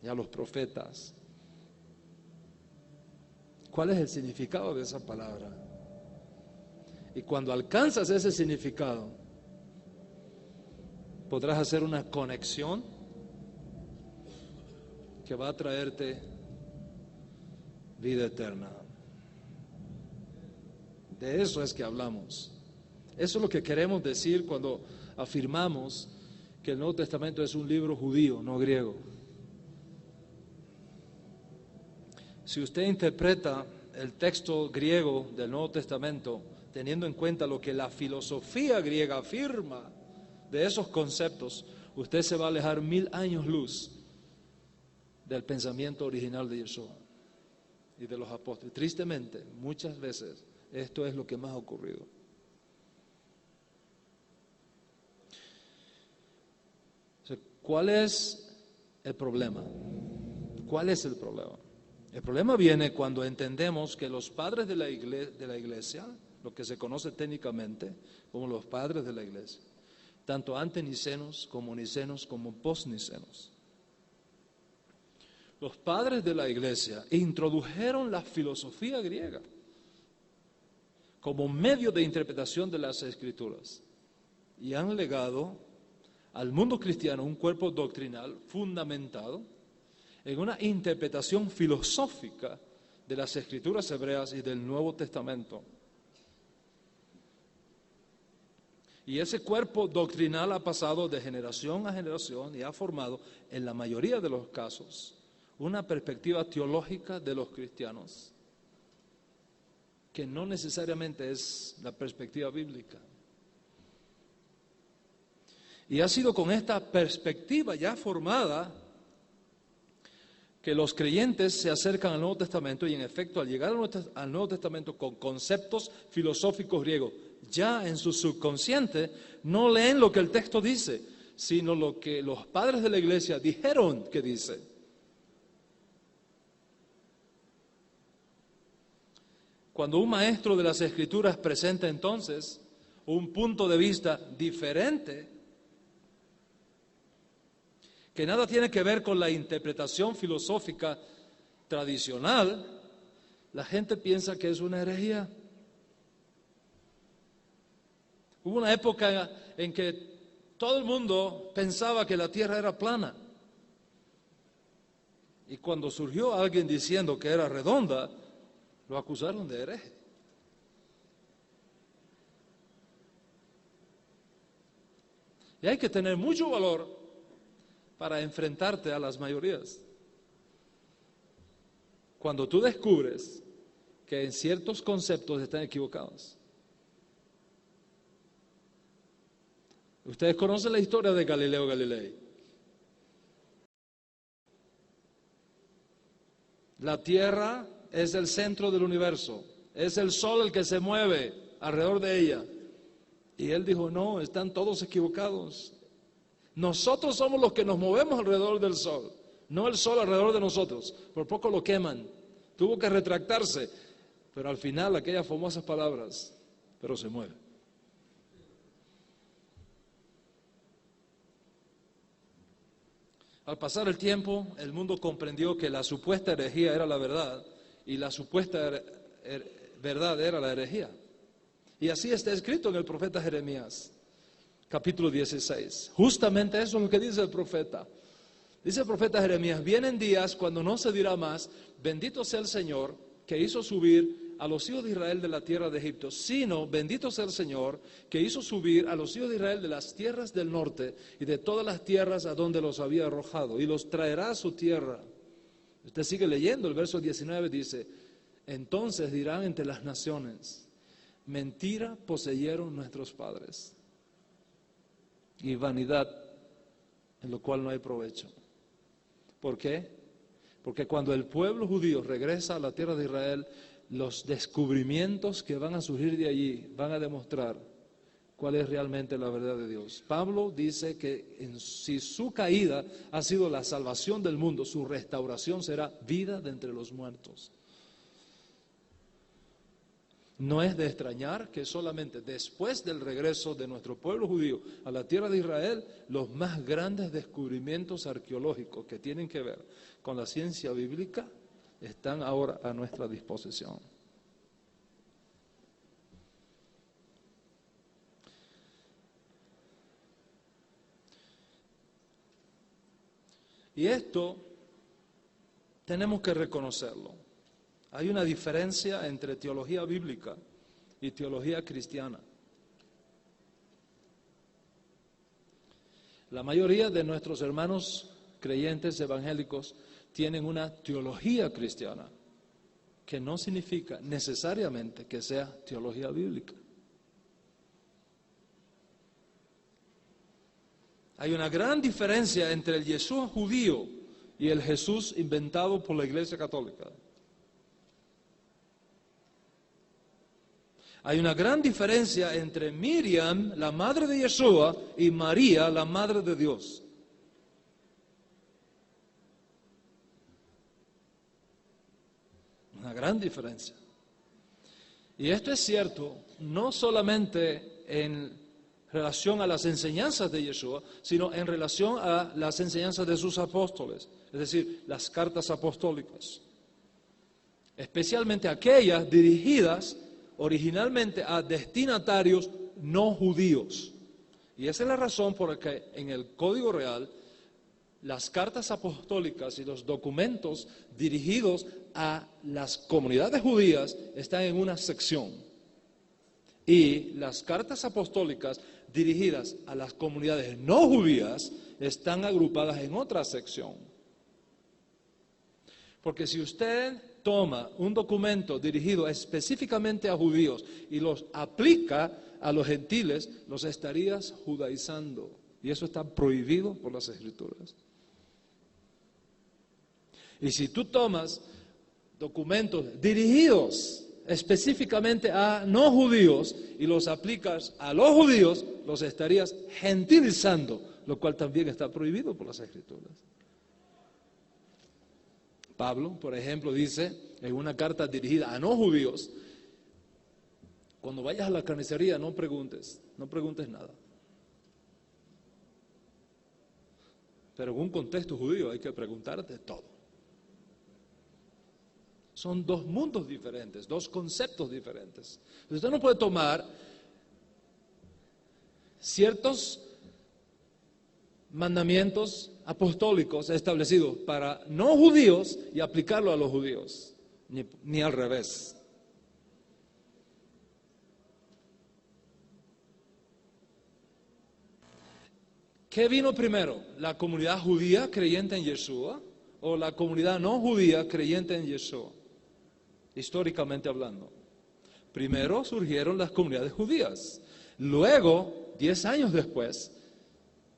y a los profetas. ¿Cuál es el significado de esa palabra? Y cuando alcanzas ese significado, podrás hacer una conexión que va a traerte vida eterna. De eso es que hablamos. Eso es lo que queremos decir cuando afirmamos que el Nuevo Testamento es un libro judío, no griego. Si usted interpreta el texto griego del Nuevo Testamento teniendo en cuenta lo que la filosofía griega afirma de esos conceptos, usted se va a alejar 1000 años luz del pensamiento original de Yeshua y de los apóstoles. Tristemente, muchas veces esto es lo que más ha ocurrido. ¿Cuál es el problema? ¿Cuál es el problema? El problema viene cuando entendemos que los padres de la iglesia, lo que se conoce técnicamente como los padres de la iglesia, tanto antenicenos como posnicenos, los padres de la iglesia introdujeron la filosofía griega como medio de interpretación de las escrituras y han legado al mundo cristiano un cuerpo doctrinal fundamentado en una interpretación filosófica de las escrituras hebreas y del Nuevo Testamento. Y ese cuerpo doctrinal ha pasado de generación a generación y ha formado, en la mayoría de los casos, una perspectiva teológica de los cristianos, que no necesariamente es la perspectiva bíblica. Y ha sido con esta perspectiva ya formada que los creyentes se acercan al Nuevo Testamento y en efecto al llegar al Nuevo Testamento con conceptos filosóficos griegos, ya en su subconsciente no leen lo que el texto dice, sino lo que los padres de la iglesia dijeron que dice. Cuando un maestro de las Escrituras presenta entonces un punto de vista diferente, que nada tiene que ver con la interpretación filosófica tradicional, la gente piensa que es una herejía. Hubo una época en que todo el mundo pensaba que la tierra era plana. Y cuando surgió alguien diciendo que era redonda, lo acusaron de hereje. Y hay que tener mucho valor para enfrentarte a las mayorías. Cuando tú descubres que en ciertos conceptos están equivocados. Ustedes conocen la historia de Galileo Galilei. La tierra es el centro del universo, es el sol el que se mueve alrededor de ella. Y él dijo, no, están todos equivocados. Nosotros somos los que nos movemos alrededor del sol, no el sol alrededor de nosotros. Por poco lo queman, tuvo que retractarse, pero al final aquellas famosas palabras, pero se mueve. Al pasar el tiempo, el mundo comprendió que la supuesta herejía era la verdad y la supuesta verdad era la herejía. Y así está escrito en el profeta Jeremías, capítulo 16. Justamente eso es lo que dice el profeta. Dice el profeta Jeremías, vienen días cuando no se dirá más, bendito sea el Señor que hizo subir a los hijos de Israel de la tierra de Egipto, sino bendito sea el Señor que hizo subir a los hijos de Israel de las tierras del norte y de todas las tierras a donde los había arrojado, y los traerá a su tierra. Usted sigue leyendo, el verso 19 dice, entonces dirán entre las naciones, mentira poseyeron nuestros padres, y vanidad en lo cual no hay provecho. ¿Por qué? Porque cuando el pueblo judío regresa a la tierra de Israel, los descubrimientos que van a surgir de allí van a demostrar cuál es realmente la verdad de Dios. Pablo dice que si su caída ha sido la salvación del mundo, su restauración será vida de entre los muertos. No es de extrañar que solamente después del regreso de nuestro pueblo judío a la tierra de Israel, los más grandes descubrimientos arqueológicos que tienen que ver con la ciencia bíblica están ahora a nuestra disposición. Y esto tenemos que reconocerlo. Hay una diferencia entre teología bíblica y teología cristiana. La mayoría de nuestros hermanos creyentes evangélicos tienen una teología cristiana, que no significa necesariamente que sea teología bíblica. Hay una gran diferencia entre el Yeshua judío y el Jesús inventado por la Iglesia Católica. Hay una gran diferencia entre Miriam, la madre de Yeshua, y María, la madre de Dios. Una gran diferencia. Y esto es cierto no solamente en relación a las enseñanzas de Yeshua, sino en relación a las enseñanzas de sus apóstoles, es decir, las cartas apostólicas. Especialmente aquellas dirigidas originalmente a destinatarios no judíos. Y esa es la razón por la que en el Código Real las cartas apostólicas y los documentos dirigidos a las comunidades judías están en una sección. Y las cartas apostólicas dirigidas a las comunidades no judías están agrupadas en otra sección. Porque si usted toma un documento dirigido específicamente a judíos y los aplica a los gentiles, los estarías judaizando. Y eso está prohibido por las Escrituras. Y si tú tomas documentos dirigidos específicamente a no judíos y los aplicas a los judíos, los estarías gentilizando, lo cual también está prohibido por las Escrituras. Pablo, por ejemplo, dice en una carta dirigida a no judíos, cuando vayas a la carnicería no preguntes nada. Pero en un contexto judío hay que preguntarte todo. Son dos mundos diferentes, dos conceptos diferentes. Usted no puede tomar ciertos mandamientos apostólicos establecidos para no judíos y aplicarlo a los judíos, ni al revés. ¿Qué vino primero? ¿La comunidad judía creyente en Yeshua o la comunidad no judía creyente en Yeshua? Históricamente hablando. Primero surgieron las comunidades judías. Luego, 10 años después,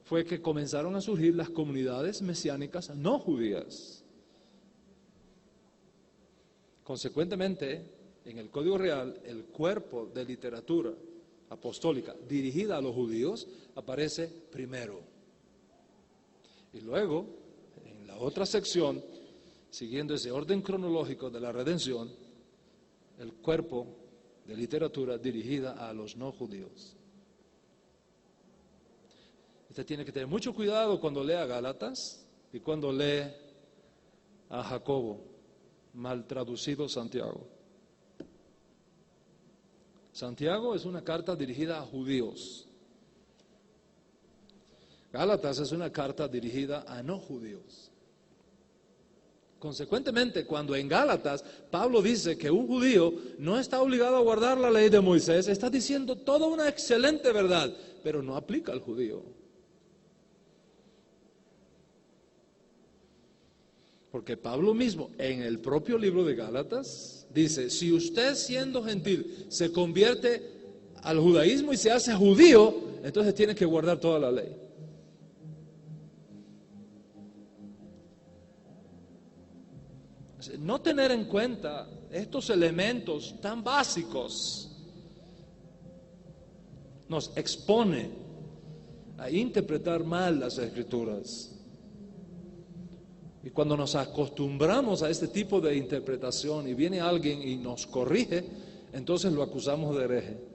fue que comenzaron a surgir las comunidades mesiánicas no judías. Consecuentemente, en el Código Real, el cuerpo de literatura apostólica dirigida a los judíos aparece primero. Y luego, en la otra sección, siguiendo ese orden cronológico de la redención, el cuerpo de literatura dirigida a los no judíos. Usted tiene que tener mucho cuidado cuando lea Gálatas y cuando lee a Jacobo, mal traducido Santiago. Santiago es una carta dirigida a judíos. Gálatas es una carta dirigida a no judíos. Consecuentemente, cuando en Gálatas Pablo dice que un judío no está obligado a guardar la ley de Moisés, está diciendo toda una excelente verdad, pero no aplica al judío. Porque Pablo mismo, en el propio libro de Gálatas, dice, si usted siendo gentil se convierte al judaísmo y se hace judío, entonces tiene que guardar toda la ley. No tener en cuenta estos elementos tan básicos nos expone a interpretar mal las Escrituras. Y cuando nos acostumbramos a este tipo de interpretación y viene alguien y nos corrige, entonces lo acusamos de hereje.